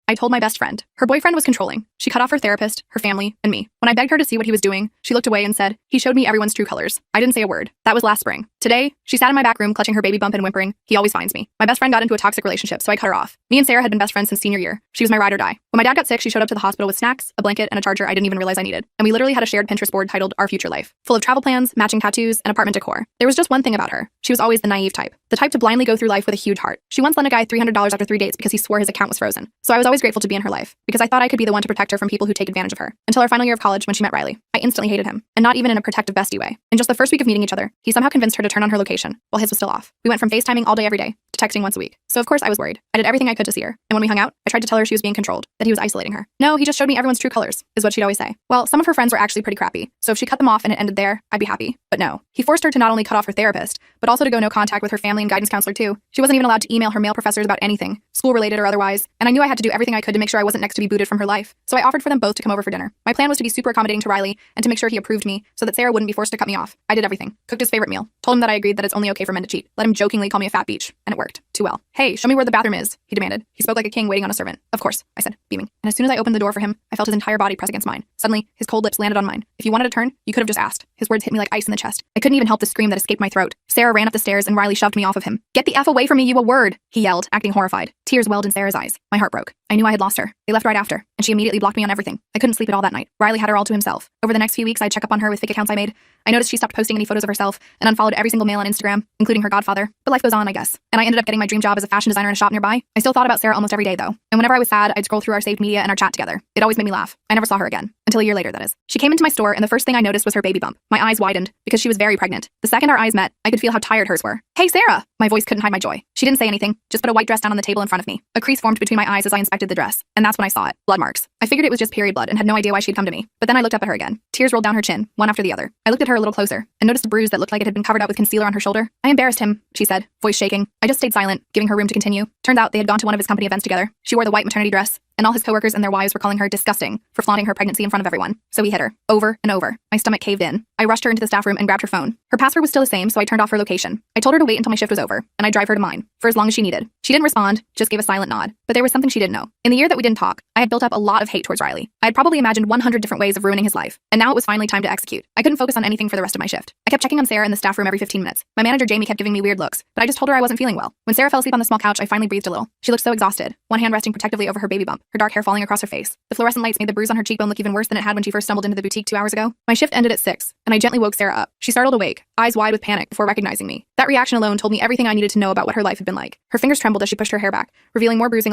I told my best friend. Her boyfriend was controlling. She cut off her therapist, her family, and me. When I begged her to see what he was doing, she looked away and said, "He showed me everyone's true colors." I didn't say a word. That was last spring. Today, she sat in my back room clutching her baby bump and whimpering, "He always finds me." My best friend got into a toxic relationship, so I cut her off. Me and Sarah had been best friends since senior year. She was my ride or die. When my dad got sick, she showed up to the hospital with snacks, a blanket, and a charger I didn't even realize I needed. And we literally had a shared Pinterest board titled Our Future Life, full of travel plans, matching tattoos, and apartment decor. There was just one thing about her. She was always the naive type. The type to blindly go through life with a huge heart. She once lent a guy $300 after 3 dates because he swore his account was frozen. So I was always grateful to be in her life, because I thought I could be the one to protect her from people who take advantage of her. Until our final year of college when she met Riley. I instantly hated him, and not even in a protective bestie way. In just the first week of meeting each other, he somehow convinced her to turn on her location, while his was still off. We went from FaceTiming all day every day, to texting once a week. So of course I was worried. I did everything I could to see her, and when we hung out, I tried to tell her she was being controlled, that he was isolating her. "No, he just showed me everyone's true colors," is what she'd always say. Well, some of her friends were actually pretty crappy, so if she cut them off and it ended there, I'd be happy. But no. He forced her to not only cut off her therapist, but also to go no contact with her family and guidance counselor too. She wasn't even allowed to email her male professors about anything, school-related or otherwise, and I knew I had to do everything I could to make sure I wasn't next to be booted from her life. So I offered for them both to come over for dinner. My plan was to be super accommodating to Riley and to make sure he approved me so that Sarah wouldn't be forced to cut me off. I did everything. Cooked his favorite meal. Told him that I agreed that it's only okay for men to cheat. Let him jokingly call me a fat beach. And it worked. Too well. "Hey, show me where the bathroom is," he demanded. He spoke like a king waiting on a servant. "Of course," I said, beaming. And as soon as I opened the door for him, I felt his entire body press against mine. Suddenly, his cold lips landed on mine. "If you wanted to turn, you could have just asked." His words hit me like ice in the chest. I couldn't even help the scream that escaped my throat. Sarah ran up the stairs and Riley shoved me off of him. "Get the F away from me, you a word," he yelled, acting horrified. Tears welled in Sarah's eyes. My heart broke. I knew I had lost her. They left right after, and she immediately blocked me on everything. I couldn't sleep at all that night. Riley had her all to himself. Over the next few weeks, I'd check up on her with fake accounts I made. I noticed she stopped posting any photos of herself and unfollowed every single male on Instagram, including her godfather. But life goes on, I guess. And I ended up getting my dream job as a fashion designer in a shop nearby. I still thought about Sarah almost every day, though. And whenever I was sad, I'd scroll through our saved media and our chat together. It always made me laugh. I never saw her again. Until a year later, that is. She came into my store, and the first thing I noticed was her baby bump. My eyes widened, because she was very pregnant. The second our eyes met, I could feel how tired hers were. "Hey, Sarah!" My voice couldn't hide my joy. She didn't say anything, just put a white dress down on the table in front of me. A crease formed between my eyes as I inspected the dress, and that's when I saw it. Blood marks. I figured it was just period blood and had no idea why she'd come to me. But then I looked up at her again. Tears rolled down her chin, one after the other. I looked at her a little closer, and noticed a bruise that looked like it had been covered up with concealer on her shoulder. "I embarrassed him," she said, voice shaking. I just stayed silent, giving her room to continue. Turned out they had gone to one of his company events together. She wore the white maternity dress, and all his coworkers and their wives were calling her disgusting for flaunting her pregnancy in front of everyone. So he hit her, over and over. My stomach caved in. I rushed her into the staff room and grabbed her phone. Her password was still the same, so I turned off her location. I told her to wait until my shift was over, and I'd drive her to mine, for as long as she needed. She didn't respond, just gave a silent nod. But there was something she didn't know. In the year that we didn't talk, I had built up a lot of hate towards Riley. I had probably imagined 100 different ways of ruining his life, and now it was finally time to execute. I couldn't focus on anything for the rest of my shift. I kept checking on Sarah in the staff room every 15 minutes. My manager Jamie kept giving me weird looks, but I just told her I wasn't feeling well. When Sarah fell asleep on the small couch, I finally breathed a little. She looked so exhausted, one hand resting protectively over her baby bump, her dark hair falling across her face. The fluorescent lights made the bruise on her cheekbone look even worse than it had when she first stumbled into the boutique 2 hours ago. My shift ended at 6, and I gently woke Sarah up. She startled awake, eyes wide with panic before recognizing me. That reaction alone told me everything I needed to know about what her life had been like. Her fingers trembled as she pushed her hair back, revealing more bruising